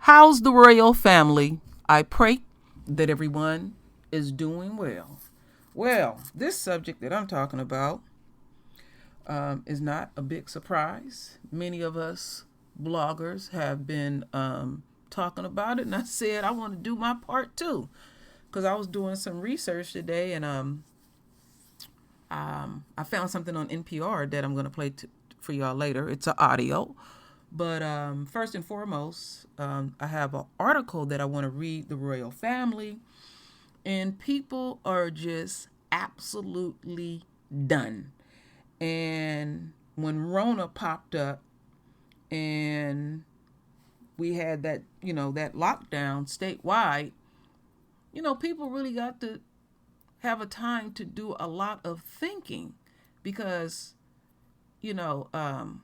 How's the royal family? I pray that everyone is doing well. Well, this subject that I'm talking about is not a big surprise. Many of us bloggers have been talking about it, and I said I want to do my part too, because I was doing some research today, and I found something on NPR that I'm going to play for y'all later. It's an audio. But first and foremost, I have an article that I want to read the royal family, and people are just absolutely done. And when Rona popped up and we had that, that lockdown statewide, people really got to have a time to do a lot of thinking because, you know, um,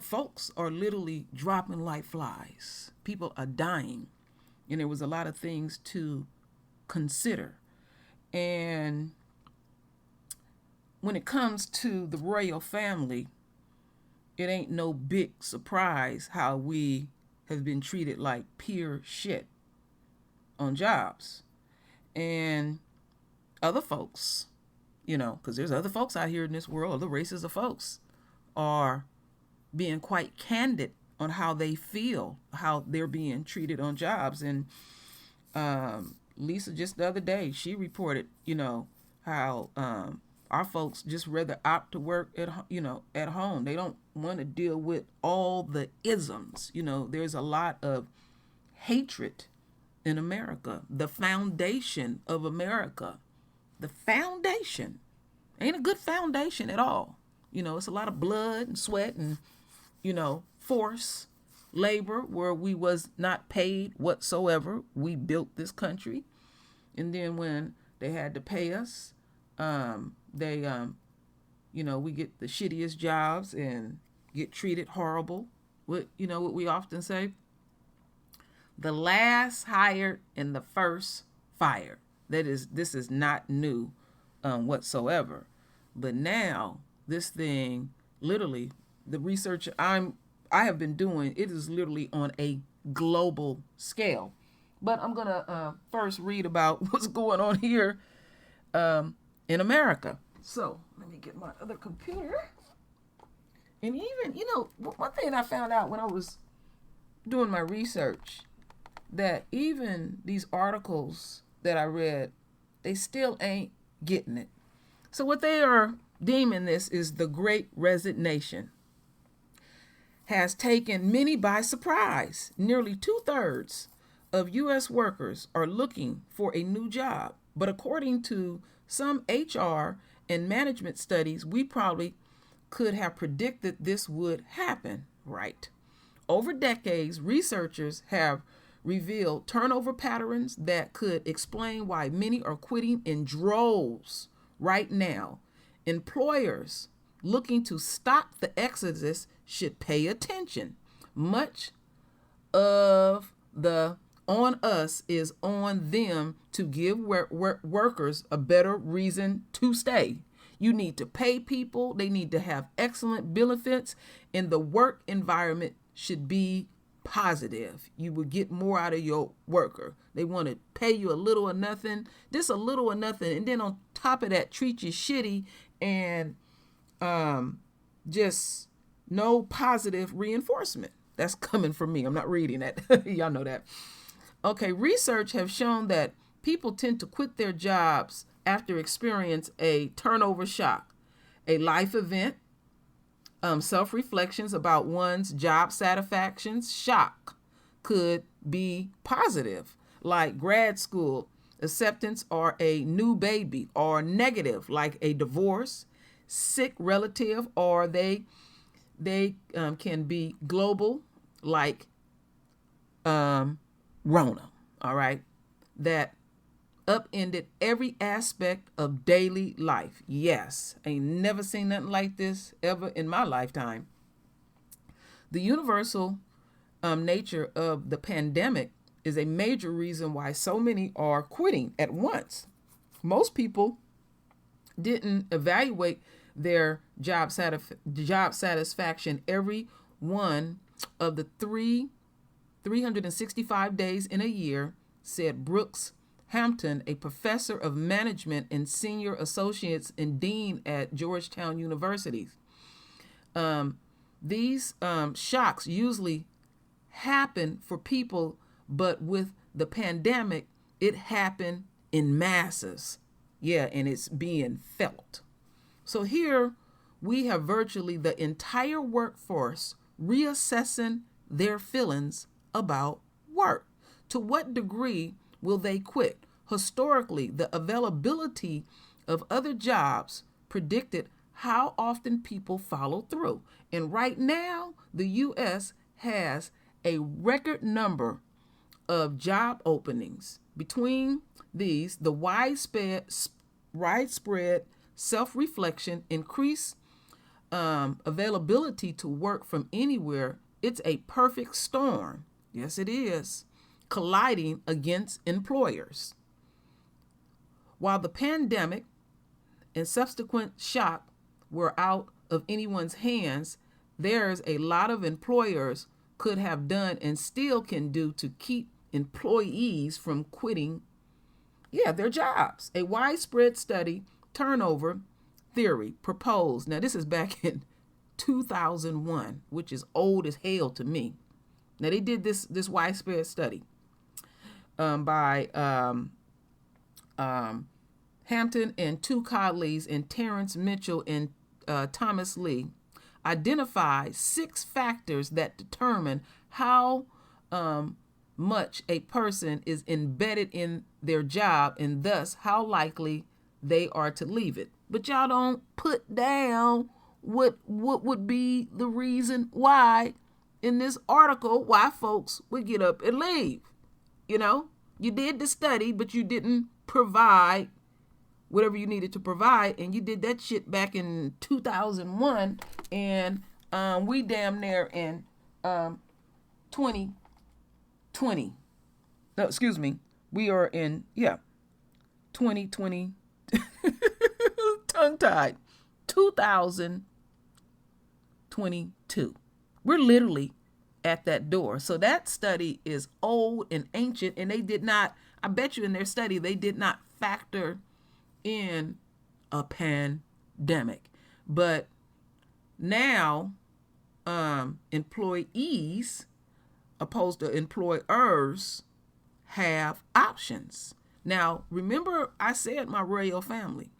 folks are literally dropping like flies. People are dying. And there was a lot of things to consider. And when it comes to the royal family, it ain't no big surprise how we have been treated like pure shit on jobs. And other folks, because there's other folks out here in this world, other races of folks are being quite candid on how they feel, how they're being treated on jobs. And Lisa, just the other day, she reported, how our folks just rather opt to work at home. They don't want to deal with all the isms. There's a lot of hatred in America. The foundation of America, the foundation ain't a good foundation at all. It's a lot of blood and sweat and force labor where we was not paid whatsoever. We built this country, and then when they had to pay us, they we get the shittiest jobs and get treated horrible. What we often say, the last hired and the first fired. This is not new whatsoever. But now this thing, literally, the research I have been doing, it is literally on a global scale. But I'm gonna first read about what's going on here in America. So let me get my other computer. And even one thing I found out when I was doing my research, that even these articles that I read, they still ain't getting it. So what they are deeming this is the Great Resignation has taken many by surprise. Nearly 2/3 of U.S. workers are looking for a new job. But according to some HR and management studies, we probably could have predicted this would happen, right? Over decades, researchers have revealed turnover patterns that could explain why many are quitting in droves right now. Employers looking to stop the exodus should pay attention. Much of the on us is on them to give workers a better reason to stay. You need to pay people. They need to have excellent benefits, and the work environment should be positive. You will get more out of your worker. They want to pay you a little or nothing, just a little or nothing, and then on top of that, treat you shitty and just no positive reinforcement. That's coming from me. I'm not reading that. Y'all know that. Okay, research have shown that people tend to quit their jobs after experience a turnover shock, a life event, self-reflections about one's job satisfactions. Shock could be positive, like grad school acceptance or a new baby, or negative, like a divorce, sick relative, or they can be global, like Rona. All right, that upended every aspect of daily life. Yes, ain't never seen nothing like this ever in my lifetime. The universal nature of the pandemic is a major reason why so many are quitting at once. Most people didn't evaluate their job satisfaction. Every one of the three 365 days in a year, said Brooks Hampton, a professor of management and senior associates and dean at Georgetown University. These shocks usually happen for people, but with the pandemic, it happened in masses. Yeah, and it's being felt. So here we have virtually the entire workforce reassessing their feelings about work. To what degree will they quit? Historically, the availability of other jobs predicted how often people follow through. And right now, the U.S. has a record number of job openings. Between these, the widespread self-reflection, increased availability to work from anywhere, it's a perfect storm. Yes, it is. Colliding against employers. While the pandemic and subsequent shock were out of anyone's hands, there's a lot of employers could have done and still can do to keep employees from quitting, their jobs. A widespread study, turnover theory, proposed. Now, this is back in 2001, which is old as hell to me. Now, they did this widespread study by Hampton and two colleagues, and Terrence Mitchell and Thomas Lee, identified 6 factors that determine how much a person is embedded in their job and thus how likely they are to leave it. But y'all don't put down what would be the reason why in this article why folks would get up and leave. You did the study, but you didn't provide whatever you needed to provide, and you did that shit back in 2001, and we damn near in 2020. No, excuse me. We are in 2020. Tongue-tied. 2022. We're literally at that door. So that study is old and ancient, and they did not, I bet you in their study, they did not factor in a pandemic. But now employees opposed to employers have options. Now, remember I said my royal family,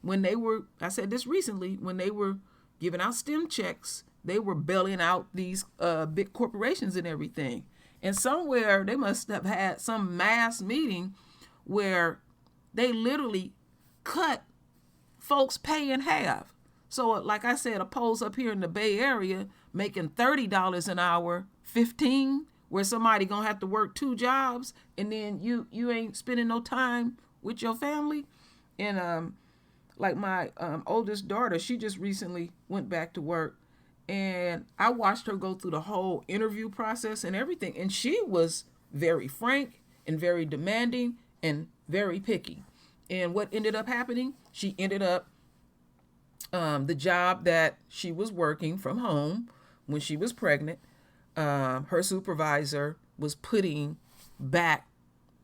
I said this recently, when they were giving out STEM checks, they were bailing out these big corporations and everything. And somewhere they must have had some mass meeting where they literally cut folks' pay in half. So like I said, opposed up here in the Bay Area making $30 an hour, 15, where somebody gonna have to work 2 jobs, and then you ain't spending no time with your family. And like my oldest daughter, she just recently went back to work, and I watched her go through the whole interview process and everything, and she was very frank and very demanding and very picky. And what ended up happening, she ended up the job that she was working from home when she was pregnant, her supervisor was putting back,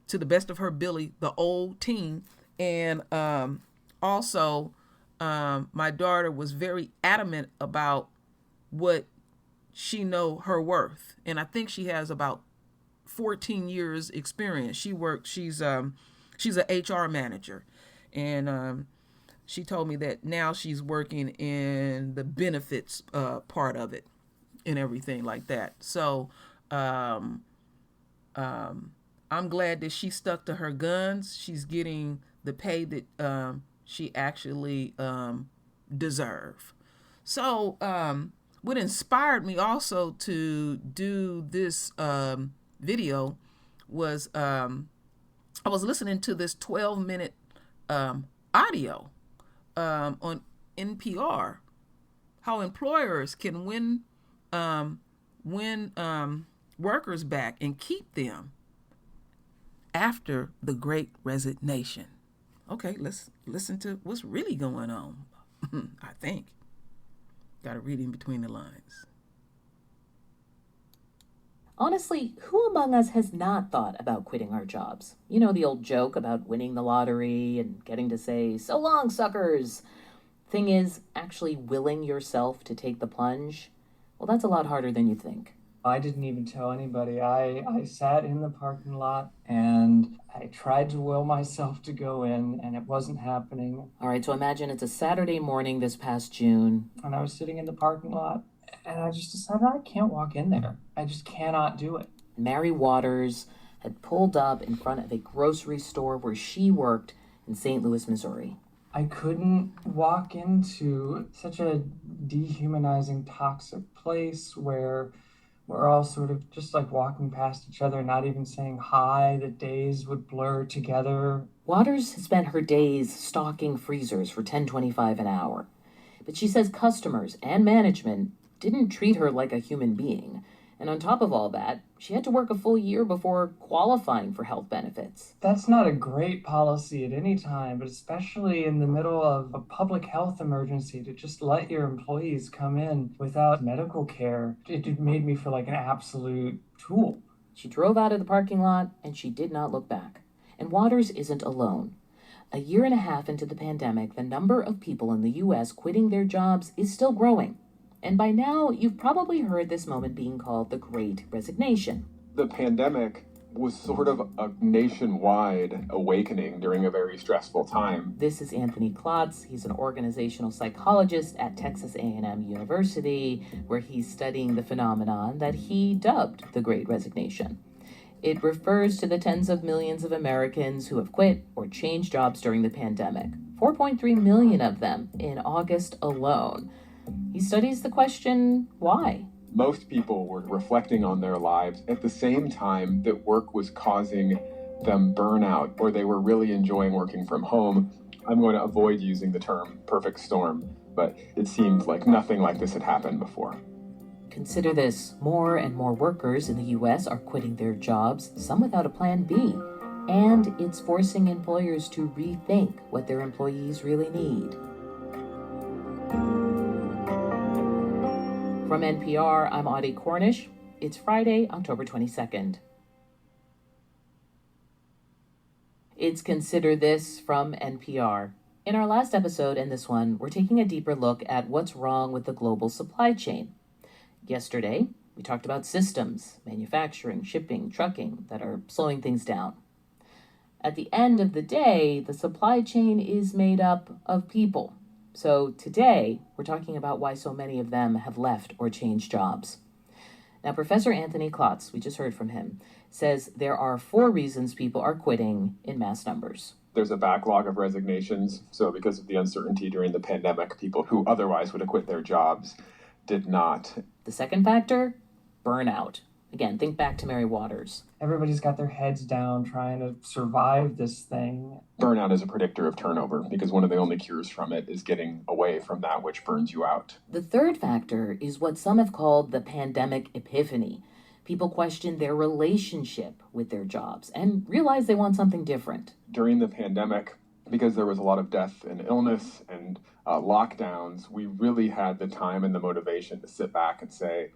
to the best of her ability, the old team. And also my daughter was very adamant about what she know her worth. And I think she has about 14 years experience. She's an HR manager. And she told me that now she's working in the benefits part of it and everything like that. So I'm glad that she stuck to her guns. She's getting the pay that she actually deserve. So what inspired me also to do this video was I was listening to this 12-minute audio on NPR, how employers can win workers back and keep them after the Great Resignation. Okay, let's listen to what's really going on. I think. Got to read in between the lines. Honestly, who among us has not thought about quitting our jobs? You know, the old joke about winning the lottery and getting to say, "So long, suckers." Thing is, actually willing yourself to take the plunge, well, that's a lot harder than you think. I didn't even tell anybody. I sat in the parking lot and I tried to will myself to go in, and it wasn't happening. All right, so imagine it's a Saturday morning this past June. And I was sitting in the parking lot and I just decided I can't walk in there. I just cannot do it. Mary Waters had pulled up in front of a grocery store where she worked in St. Louis, Missouri. I couldn't walk into such a dehumanizing, toxic place where we're all sort of just like walking past each other, not even saying hi. The days would blur together. Waters had spent her days stocking freezers for $10.25 an hour. But she says customers and management didn't treat her like a human being. And on top of all that, she had to work a full year before qualifying for health benefits. That's not a great policy at any time, but especially in the middle of a public health emergency, to just let your employees come in without medical care. It made me feel like an absolute tool. She drove out of the parking lot and she did not look back. And Waters isn't alone. A year and a half into the pandemic, the number of people in the U.S. quitting their jobs is still growing. And by now, you've probably heard this moment being called the Great Resignation. The pandemic was sort of a nationwide awakening during a very stressful time. This is Anthony Klotz. He's an organizational psychologist at Texas A&M University, where he's studying the phenomenon that he dubbed the Great Resignation. It refers to the tens of millions of Americans who have quit or changed jobs during the pandemic, 4.3 million of them in August alone. He studies the question, why? Most people were reflecting on their lives at the same time that work was causing them burnout, or they were really enjoying working from home. I'm going to avoid using the term perfect storm, but it seemed like nothing like this had happened before. Consider this, more and more workers in the U.S. are quitting their jobs, some without a plan B, and it's forcing employers to rethink what their employees really need. From NPR, I'm Audie Cornish. It's Friday, October 22nd. It's Consider This from NPR. In our last episode and this one, we're taking a deeper look at what's wrong with the global supply chain. Yesterday, we talked about systems, manufacturing, shipping, trucking that are slowing things down. At the end of the day, the supply chain is made up of people. So today, we're talking about why so many of them have left or changed jobs. Now, Professor Anthony Klotz, we just heard from him, says there are 4 reasons people are quitting in mass numbers. There's a backlog of resignations. So because of the uncertainty during the pandemic, people who otherwise would have quit their jobs did not. The second factor, burnout. Again, think back to Mary Waters. Everybody's got their heads down trying to survive this thing. Burnout is a predictor of turnover because one of the only cures from it is getting away from that which burns you out. The third factor is what some have called the pandemic epiphany. People question their relationship with their jobs and realize they want something different. During the pandemic, because there was a lot of death and illness and lockdowns, we really had the time and the motivation to sit back and say,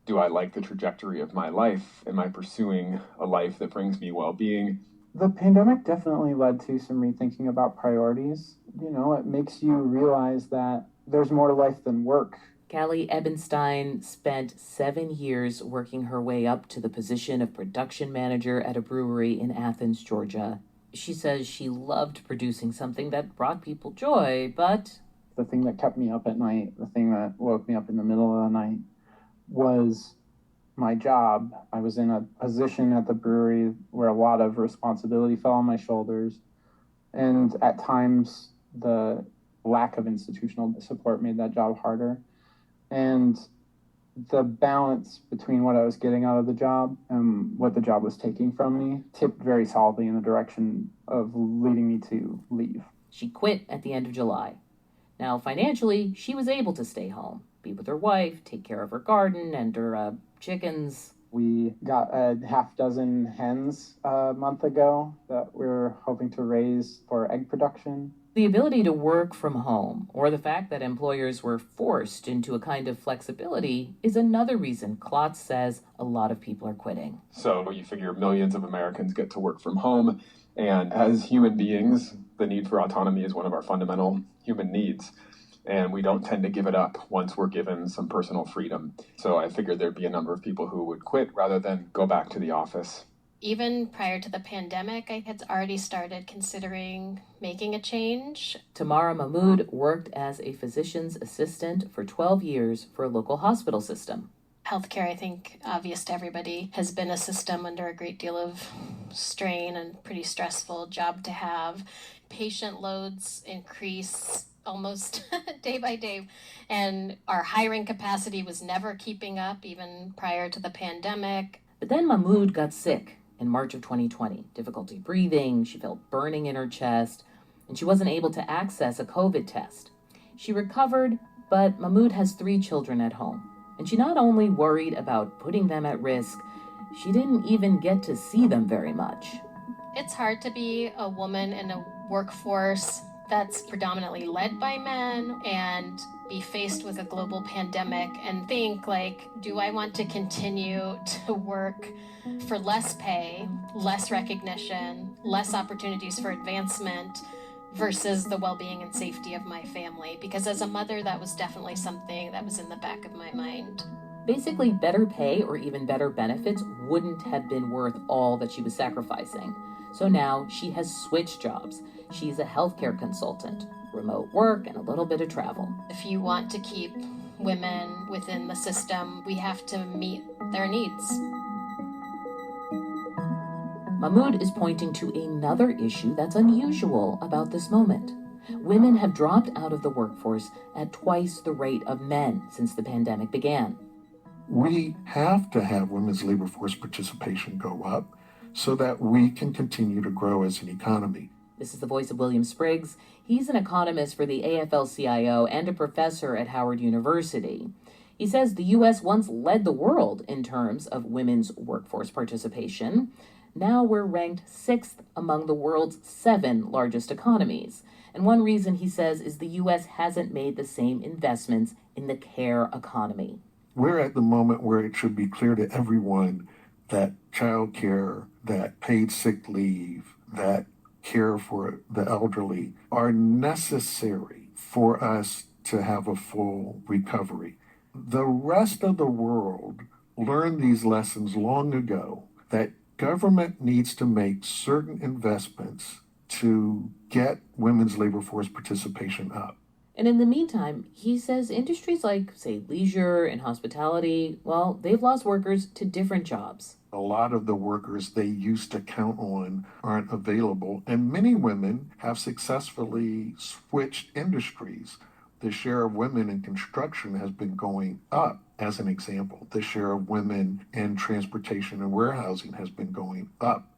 do I like the trajectory of my life? Am I pursuing a life that brings me well-being? The pandemic definitely led to some rethinking about priorities. You know, it makes you realize that there's more to life than work. Callie Ebenstein spent 7 years working her way up to the position of production manager at a brewery in Athens, Georgia. She says she loved producing something that brought people joy, but the thing that kept me up at night, the thing that woke me up in the middle of the night, was my job. I was in a position at the brewery where a lot of responsibility fell on my shoulders. And at times, the lack of institutional support made that job harder. And the balance between what I was getting out of the job and what the job was taking from me tipped very solidly in the direction of leading me to leave. She quit at the end of July. Now, financially, she was able to stay home, be with her wife, take care of her garden and her chickens. We got a half dozen hens a month ago that we're hoping to raise for egg production. The ability to work from home, or the fact that employers were forced into a kind of flexibility, is another reason Klotz says a lot of people are quitting. So you figure millions of Americans get to work from home, and as human beings, the need for autonomy is one of our fundamental human needs. And we don't tend to give it up once we're given some personal freedom. So I figured there'd be a number of people who would quit rather than go back to the office. Even prior to the pandemic, I had already started considering making a change. Tamara Mahmood worked as a physician's assistant for 12 years for a local hospital system. Healthcare, I think, obvious to everybody, has been a system under a great deal of strain and pretty stressful job to have. Patient loads increase almost day by day, and our hiring capacity was never keeping up even prior to the pandemic. But then Mahmood got sick in March of 2020. Difficulty breathing, she felt burning in her chest, and she wasn't able to access a COVID test. She recovered, but Mahmood has 3 children at home, and she not only worried about putting them at risk, she didn't even get to see them very much. It's hard to be a woman in a workforce that's predominantly led by men and be faced with a global pandemic and think, like, do I want to continue to work for less pay, less recognition, less opportunities for advancement versus the well-being and safety of my family? Because as a mother, that was definitely something that was in the back of my mind. Basically, better pay or even better benefits wouldn't have been worth all that she was sacrificing. So now she has switched jobs. She's a healthcare consultant, remote work, and a little bit of travel. If you want to keep women within the system, we have to meet their needs. Mahmood is pointing to another issue that's unusual about this moment. Women have dropped out of the workforce at twice the rate of men since the pandemic began. We have to have women's labor force participation go up so that we can continue to grow as an economy. This is the voice of William Spriggs. He's an economist for the AFL-CIO and a professor at Howard University. He says the U.S. once led the world in terms of women's workforce participation. Now we're ranked 6th among the world's 7 largest economies. And one reason, he says, is the U.S. hasn't made the same investments in the care economy. We're at the moment where it should be clear to everyone that childcare, that paid sick leave, that care for the elderly are necessary for us to have a full recovery. The rest of the world learned these lessons long ago, that government needs to make certain investments to get women's labor force participation up. And in the meantime, he says industries like, say, leisure and hospitality, well, they've lost workers to different jobs. A lot of the workers they used to count on aren't available, and many women have successfully switched industries. The share of women in construction has been going up, as an example. The share of women in transportation and warehousing has been going up.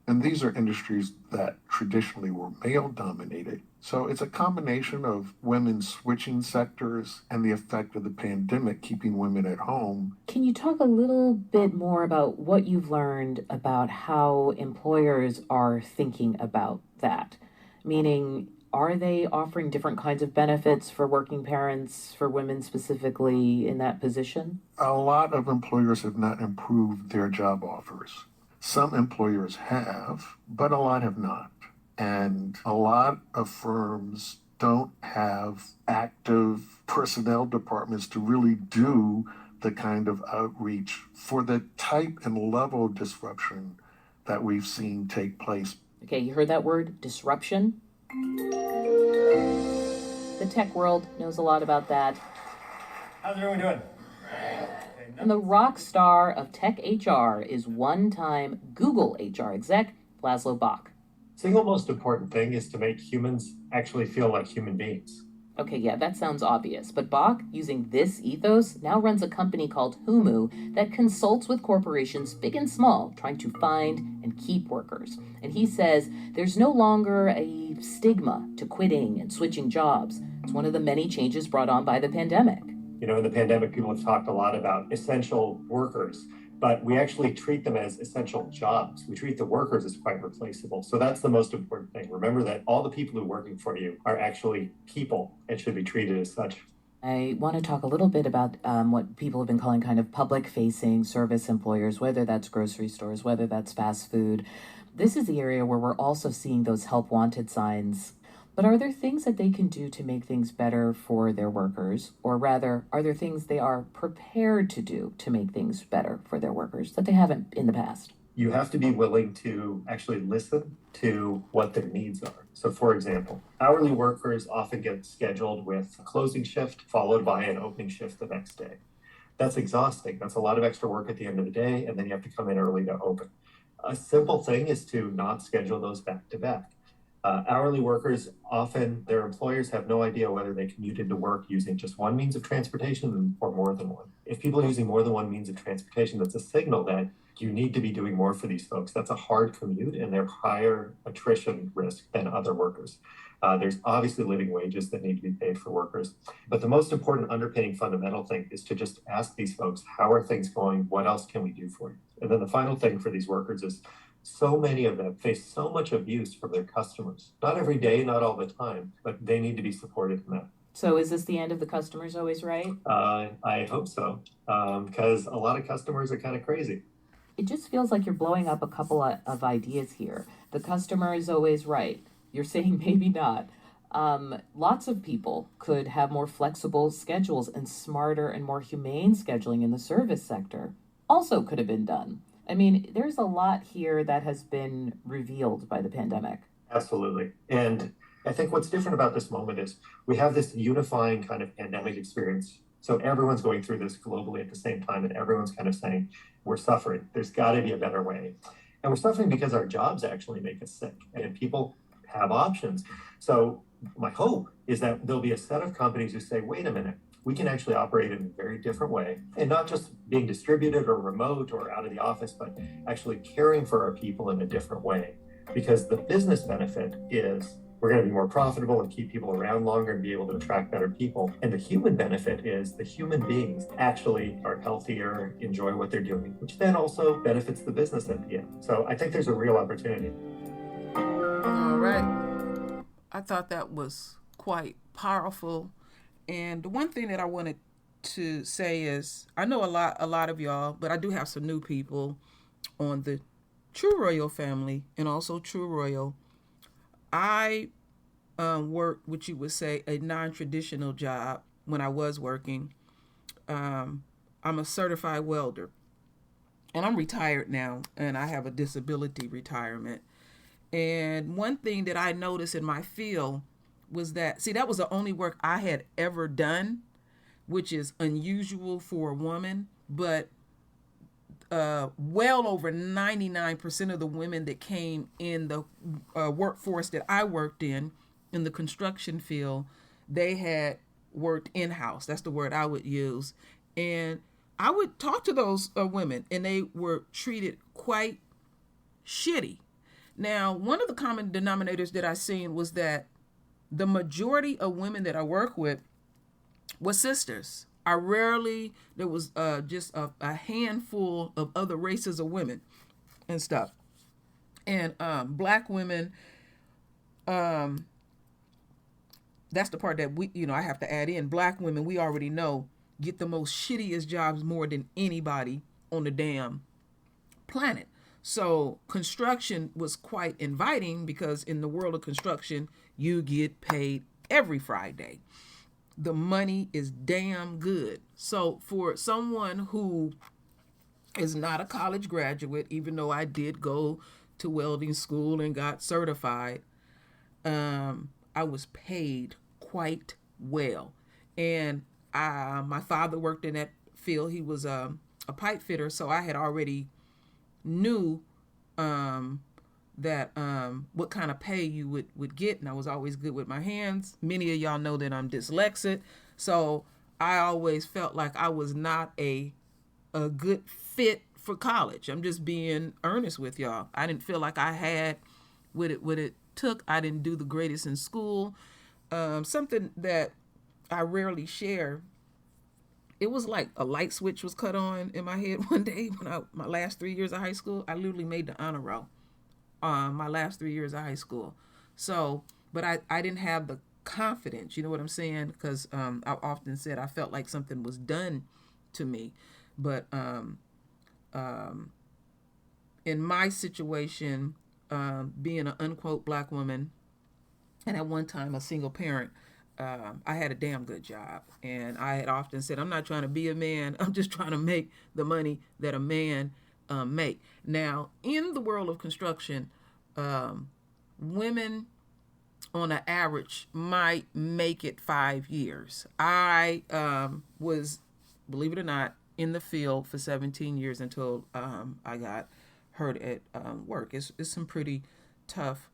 And these are industries that traditionally were male-dominated. So it's a combination of women switching sectors and the effect of the pandemic keeping women at home. Can you talk a little bit more about what you've learned about how employers are thinking about that? Meaning, are they offering different kinds of benefits for working parents, for women specifically in that position? A lot of employers have not improved their job offers. Some employers have, but a lot have not. And a lot of firms don't have active personnel departments to really do the kind of outreach for the type and level of disruption that we've seen take place. Okay, you heard that word, disruption? The tech world knows a lot about that. How's everyone doing? And the rock star of tech HR is one-time Google HR exec, Laszlo Bock. Single most important thing is to make humans actually feel like human beings. Okay, yeah, that sounds obvious, but Bock, using this ethos, now runs a company called Humu that consults with corporations big and small, trying to find and keep workers. And he says there's no longer a stigma to quitting and switching jobs. It's one of the many changes brought on by the pandemic. You know, in the pandemic, people have talked a lot about essential workers. but we actually treat them as essential jobs. We treat the workers as quite replaceable. So that's the most important thing. Remember that all the people who are working for you are actually people and should be treated as such. I want to talk a little bit about what people have been calling kind of public-facing service employers, whether that's grocery stores, whether that's fast food. This is the area where we're also seeing those help wanted signs. But are there things that they can do to make things better for their workers? Or rather, are there things they are prepared to do to make things better for their workers that they haven't in the past? You have to be willing to actually listen to what their needs are. So, for example, hourly workers often get scheduled with a closing shift followed by an opening shift the next day. That's exhausting. That's a lot of extra work at the end of the day, and then you have to come in early to open. A simple thing is to not schedule those back to back. Hourly workers, often their employers have no idea whether they commute into work using just one means of transportation or more than one. If people are using more than one means of transportation, that's a signal that you need to be doing more for these folks. That's a hard commute and they're higher attrition risk than other workers. There's obviously living wages that need to be paid for workers. But the most important underpinning fundamental thing is to just ask these folks, how are things going? What else can we do for you? And then the final thing for these workers is so many of them face so much abuse from their customers. Not every day, not all the time, but they need to be supported in that. So is this the end of the customer's always right? I hope so, because a lot of customers are kind of crazy. It just feels like you're blowing up a couple of ideas here. The customer is always right. You're saying maybe not. Lots of people could have more flexible schedules, and smarter and more humane scheduling in the service sector also could have been done. I mean, there's a lot here that has been revealed by the pandemic. Absolutely. And I think what's different about this moment is we have this unifying kind of pandemic experience. So everyone's going through this globally at the same time, and everyone's kind of saying, we're suffering. There's got to be a better way. And we're suffering because our jobs actually make us sick, and people have options. So my hope is that there'll be a set of companies who say, wait a minute, we can actually operate in a very different way, and not just being distributed or remote or out of the office, but actually caring for our people in a different way. Because the business benefit is we're going to be more profitable and keep people around longer and be able to attract better people. And the human benefit is the human beings actually are healthier, enjoy what they're doing, which then also benefits the business at the end. So I think there's a real opportunity. All right. I thought that was quite powerful. And the one thing that I wanted to say is, I know a lot of y'all, but I do have some new people on the True Royal family and also True Royal. I worked, what you would say, a non-traditional job when I was working. I'm a certified welder, and I'm retired now, and I have a disability retirement. And one thing that I noticed in my field was that, see, that was the only work I had ever done, which is unusual for a woman, but well over 99% of the women that came in the workforce that I worked in the construction field, they had worked in-house. That's the word I would use. And I would talk to those women, and they were treated quite shitty. Now, one of the common denominators that I seen was that the majority of women that I work with were sisters. There was just a handful of other races of women and stuff. And black women, that's the part that I have to add in. Black women, we already know, get the most shittiest jobs more than anybody on the damn planet. So construction was quite inviting, because in the world of construction, you get paid every Friday. The money is damn good. So for someone who is not a college graduate, even though I did go to welding school and got certified, I was paid quite well. And my father worked in that field. He was a pipe fitter, so I had already knew that what kind of pay you would get, and I was always good with my hands. Many of y'all know that I'm dyslexic, so I always felt like I was not a good fit for college. I'm just being earnest with y'all. I didn't feel like I had what it took. I didn't do the greatest in school. Something that I rarely share it was like a light switch was cut on in my head one day when my last 3 years of high school. I literally made the honor roll. My last 3 years of high school. So, but I didn't have the confidence, you know what I'm saying? Because I often said I felt like something was done to me. But in my situation, being an unquote black woman, and at one time a single parent, I had a damn good job. And I had often said, I'm not trying to be a man. I'm just trying to make the money that a man make. Now, in the world of construction, women on an average might make it 5 years. I was, believe it or not, in the field for 17 years until I got hurt at work. It's some pretty tough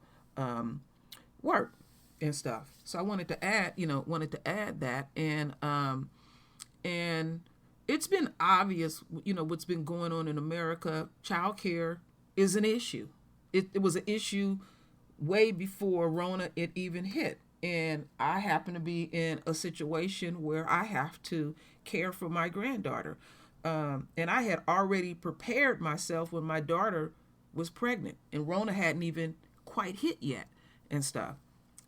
work and stuff. So I wanted to add that, and it's been obvious, what's been going on in America. Childcare is an issue. It was an issue way before Rona it even hit. And I happen to be in a situation where I have to care for my granddaughter. And I had already prepared myself when my daughter was pregnant, and Rona hadn't even quite hit yet and stuff.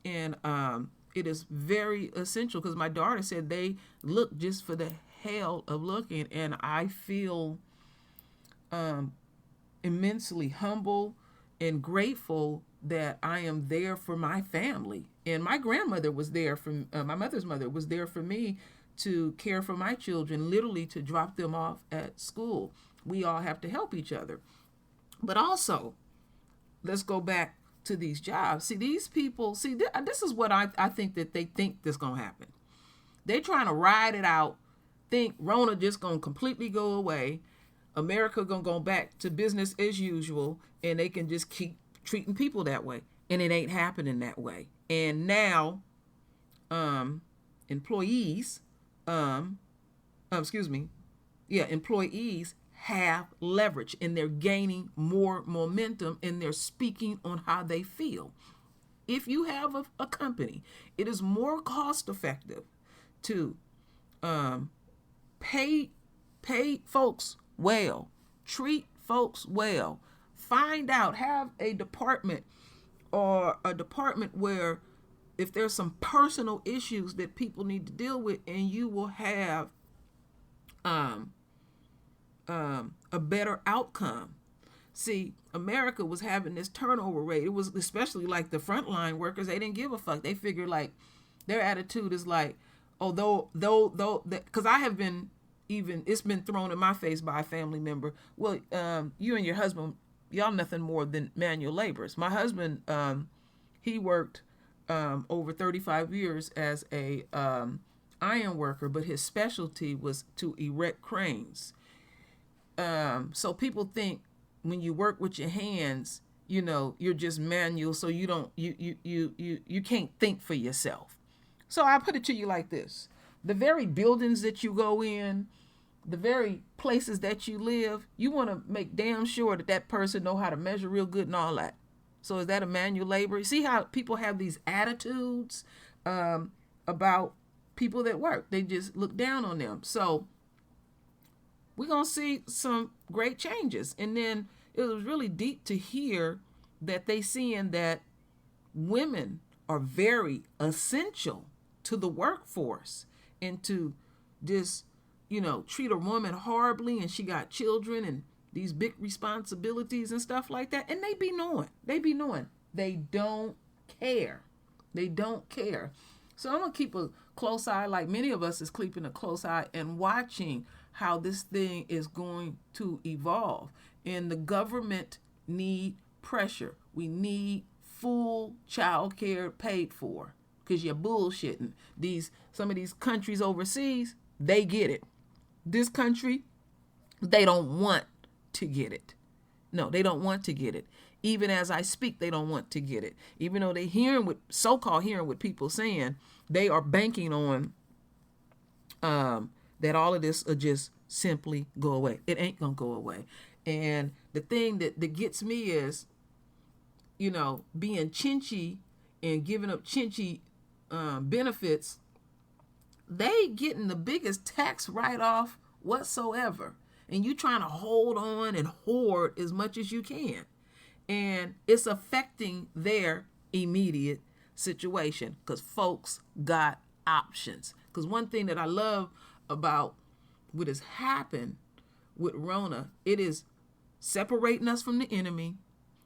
And it is very essential because my daughter said they look just for the hell of looking. And I feel immensely humble and grateful that I am there for my family. And my grandmother was there for my mother's mother was there for me to care for my children, literally to drop them off at school. We all have to help each other. But also, let's go back to these jobs. See, these people, this is what I think that they think that's going to happen. They're trying to ride it out, think Rona just going to completely go away. America going to go back to business as usual, and they can just keep treating people that way. And it ain't happening that way. And now, employees have leverage, and they're gaining more momentum, and they're speaking on how they feel. If you have a company, it is more cost effective to pay folks well, treat folks well, find out, have a department where if there's some personal issues that people need to deal with, and you will have a better outcome. See, America was having this turnover rate. It was especially like the frontline workers. They didn't give a fuck. They figured like their attitude is like, though, because I have been it's been thrown in my face by a family member. Well, you and your husband, y'all nothing more than manual laborers. My husband, he worked over 35 years as a iron worker, but his specialty was to erect cranes. So people think when you work with your hands, you're just manual, so you can't think for yourself. So I put it to you like this: the very buildings that you go in, the very places that you live, you want to make damn sure that person know how to measure real good and all that. So is that a manual labor? See how people have these attitudes about people that work? They just look down on them. So we're going to see some great changes. And then it was really deep to hear that they seeing that women are very essential to the workforce, and to just, treat a woman horribly, and she got children and these big responsibilities and stuff like that. And they be knowing. They don't care. So I'm going to keep a close eye, like many of us is keeping a close eye and watching how this thing is going to evolve. And the government need pressure. We need full child care paid for, because you're bullshitting. Some of these countries overseas, they get it. This country, they don't want to get it. No, they don't want to get it. Even as I speak, they don't want to get it. Even though they so-called hearing what people saying, they are banking on that all of this will just simply go away. It ain't gonna go away. And the thing that gets me is, being chinchy and giving up chinchy benefits they getting the biggest tax write-off whatsoever. And you trying to hold on and hoard as much as you can. And it's affecting their immediate situation because folks got options. Because one thing that I love about what has happened with Rona, it is separating us from the enemy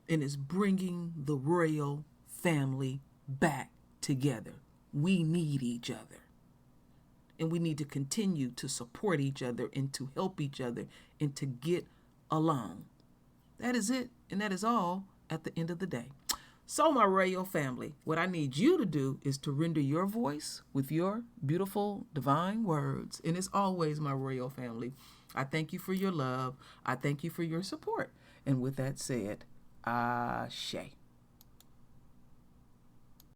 and is bringing the royal family back together. We need each other. And we need to continue to support each other and to help each other and to get along. That is it. And that is all at the end of the day. So my royal family, what I need you to do is to render your voice with your beautiful divine words. And it's always, my royal family, I thank you for your love. I thank you for your support. And with that said, Ashe.